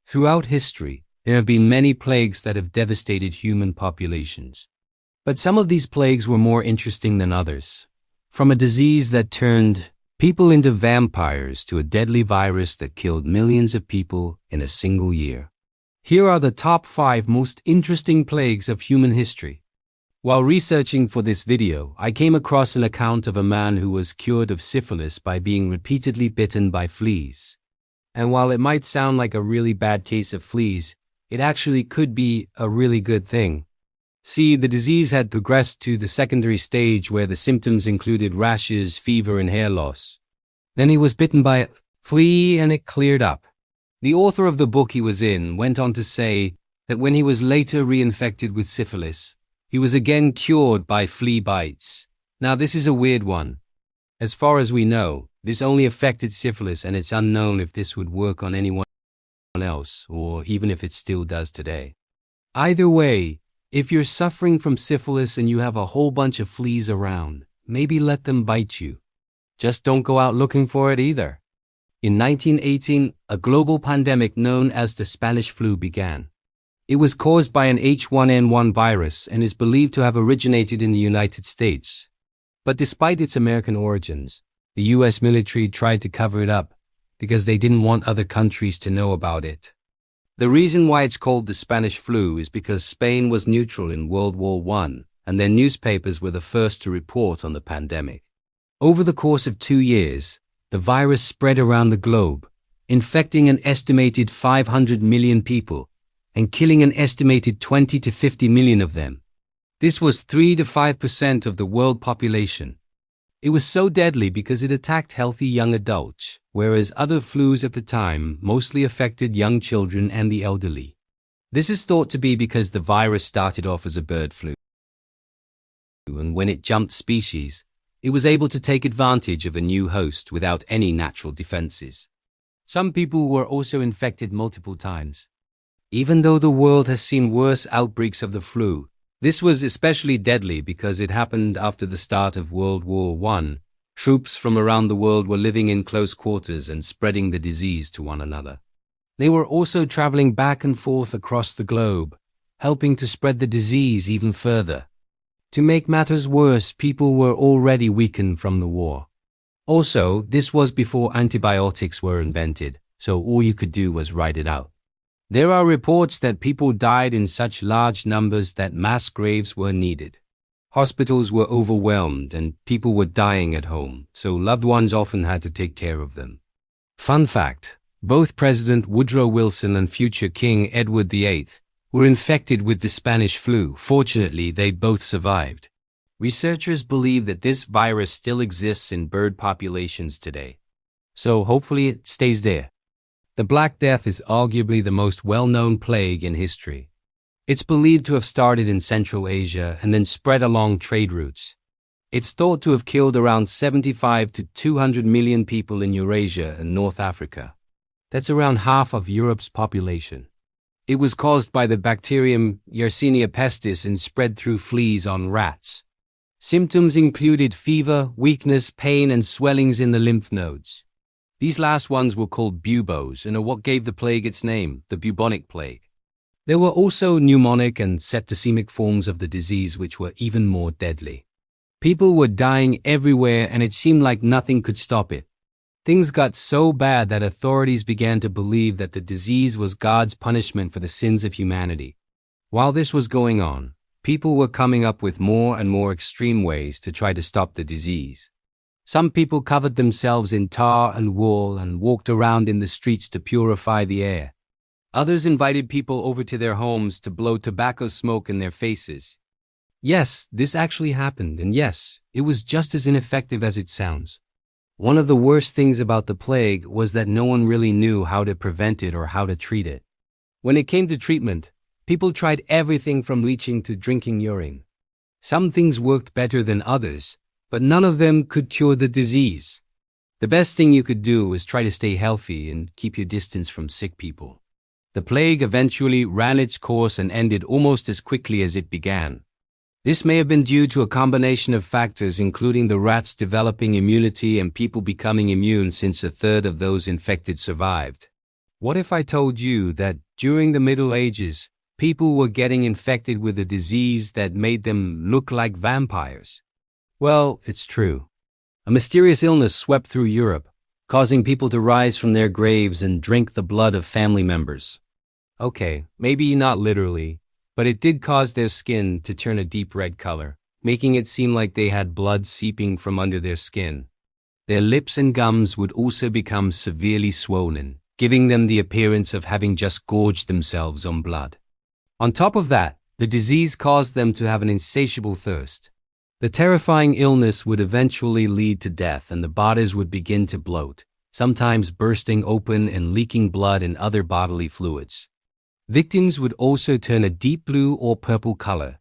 Throughout history, there have been many plagues that have devastated human populations. But some of these plagues were more interesting than others. From a disease that turned people into vampires to a deadly virus that killed millions of people in a single year. Here are the top 5 most interesting plagues of human history. While researching for this video, I came across an account of a man who was cured of syphilis by being repeatedly bitten by fleas. And while it might sound like a really bad case of fleas, it actually could be a really good thing. See, the disease had progressed to the secondary stage where the symptoms included rashes, fever, and hair loss. Then he was bitten by a flea and it cleared up. The author of the book he was in went on to say that when he was later reinfected with syphilis, he was again cured by flea bites. Now this is a weird one. As far as we know, this only affected syphilis, and it's unknown if this would work on anyone else, or even if it still does today. Either way, if you're suffering from syphilis and you have a whole bunch of fleas around, maybe let them bite you. Just don't go out looking for it either. In 1918, a global pandemic known as the Spanish flu began. It was caused by an H1N1 virus and is believed to have originated in the United States. But despite its American origins, the US military tried to cover it up because they didn't want other countries to know about it. The reason why it's called the Spanish flu is because Spain was neutral in World War I, and their newspapers were the first to report on the pandemic. Over the course of 2 years, the virus spread around the globe, infecting an estimated 500 million people and killing an estimated 20 to 50 million of them. This was 3 to 5% of the world population. It was so deadly because it attacked healthy young adults, whereas other flus at the time mostly affected young children and the elderly. This is thought to be because the virus started off as a bird flu, and when it jumped species, it was able to take advantage of a new host without any natural defenses. Some people were also infected multiple times. Even though the world has seen worse outbreaks of the flu, this was especially deadly because it happened after the start of World War I. Troops from around the world were living in close quarters and spreading the disease to one another. They were also traveling back and forth across the globe, helping to spread the disease even further. To make matters worse, people were already weakened from the war. Also, this was before antibiotics were invented, so all you could do was ride it out. There are reports that people died in such large numbers that mass graves were needed. Hospitals were overwhelmed and people were dying at home, so loved ones often had to take care of them. Fun fact, both President Woodrow Wilson and future King Edward VIII were infected with the Spanish flu. Fortunately, they both survived. Researchers believe that this virus still exists in bird populations today, so hopefully it stays there. The Black Death is arguably the most well-known plague in history. It's believed to have started in Central Asia and then spread along trade routes. It's thought to have killed around 75 to 200 million people in Eurasia and North Africa. That's around half of Europe's population. It was caused by the bacterium Yersinia pestis and spread through fleas on rats. Symptoms included fever, weakness, pain, and swellings in the lymph nodes. These last ones were called buboes and are what gave the plague its name, the bubonic plague. There were also pneumonic and septicemic forms of the disease which were even more deadly. People were dying everywhere and it seemed like nothing could stop it. Things got so bad that authorities began to believe that the disease was God's punishment for the sins of humanity. While this was going on, people were coming up with more and more extreme ways to try to stop the disease. Some people covered themselves in tar and wool and walked around in the streets to purify the air. Others invited people over to their homes to blow tobacco smoke in their faces. Yes, this actually happened, and yes, it was just as ineffective as it sounds. One of the worst things about the plague was that no one really knew how to prevent it or how to treat it. When it came to treatment, people tried everything from leeching to drinking urine. Some things worked better than others, but none of them could cure the disease. The best thing you could do was try to stay healthy and keep your distance from sick people. The plague eventually ran its course and ended almost as quickly as it began. This may have been due to a combination of factors, including the rats developing immunity and people becoming immune, since a third of those infected survived. What if I told you that during the Middle Ages, people were getting infected with a disease that made them look like vampires? Well, it's true. A mysterious illness swept through Europe, causing people to rise from their graves and drink the blood of family members. Okay, maybe not literally, but it did cause their skin to turn a deep red color, making it seem like they had blood seeping from under their skin. Their lips and gums would also become severely swollen, giving them the appearance of having just gorged themselves on blood. On top of that, the disease caused them to have an insatiable thirst. The terrifying illness would eventually lead to death, and the bodies would begin to bloat, sometimes bursting open and leaking blood and other bodily fluids. Victims would also turn a deep blue or purple color.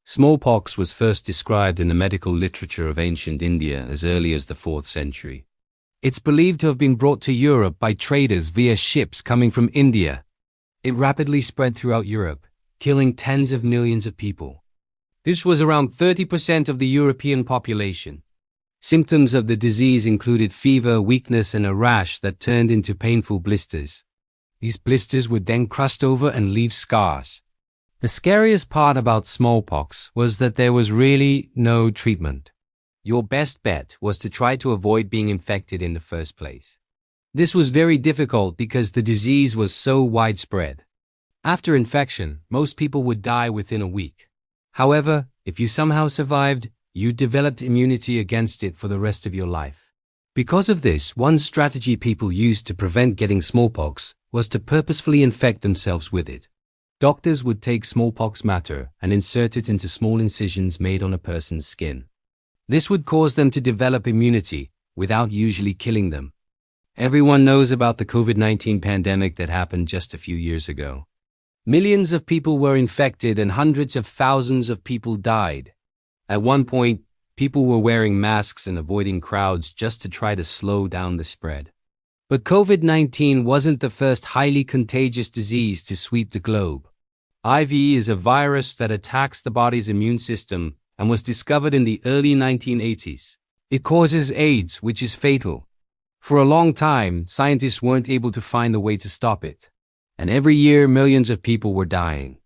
Smallpox was first described in the medical literature of ancient India as early as the 4th century. It's believed to have been brought to Europe by traders via ships coming from India. It rapidly spread throughout Europe, killing tens of millions of people. This was around 30% of the European population. Symptoms of the disease included fever, weakness, and a rash that turned into painful blisters. These blisters would then crust over and leave scars. The scariest part about smallpox was that there was really no treatment. Your best bet was to try to avoid being infected in the first place. This was very difficult because the disease was so widespread. After infection, most people would die within a week. However, if you somehow survived, you developed immunity against it for the rest of your life. Because of this, one strategy people used to prevent getting smallpox was to purposefully infect themselves with it. Doctors would take smallpox matter and insert it into small incisions made on a person's skin. This would cause them to develop immunity without usually killing them. Everyone knows about the COVID-19 pandemic that happened just a few years ago. Millions of people were infected and hundreds of thousands of people died. At one point, people were wearing masks and avoiding crowds just to try to slow down the spread. But COVID-19 wasn't the first highly contagious disease to sweep the globe. IV is a virus that attacks the body's immune system and was discovered in the early 1980s. It causes AIDS, which is fatal. For a long time, scientists weren't able to find a way to stop it. And every year, millions of people were dying.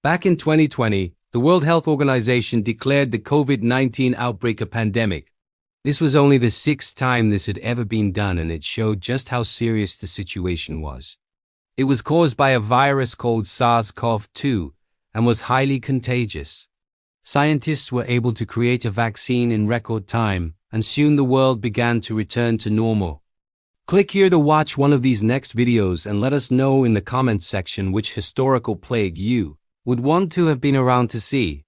Back in 2020, the World Health Organization declared the COVID-19 outbreak a pandemic. This was only the 6th time this had ever been done, and it showed just how serious the situation was. It was caused by a virus called SARS-CoV-2 and was highly contagious. Scientists were able to create a vaccine in record time, and soon the world began to return to normal. Click here to watch one of these next videos and let us know in the comments section which historical plague you would want to have been around to see.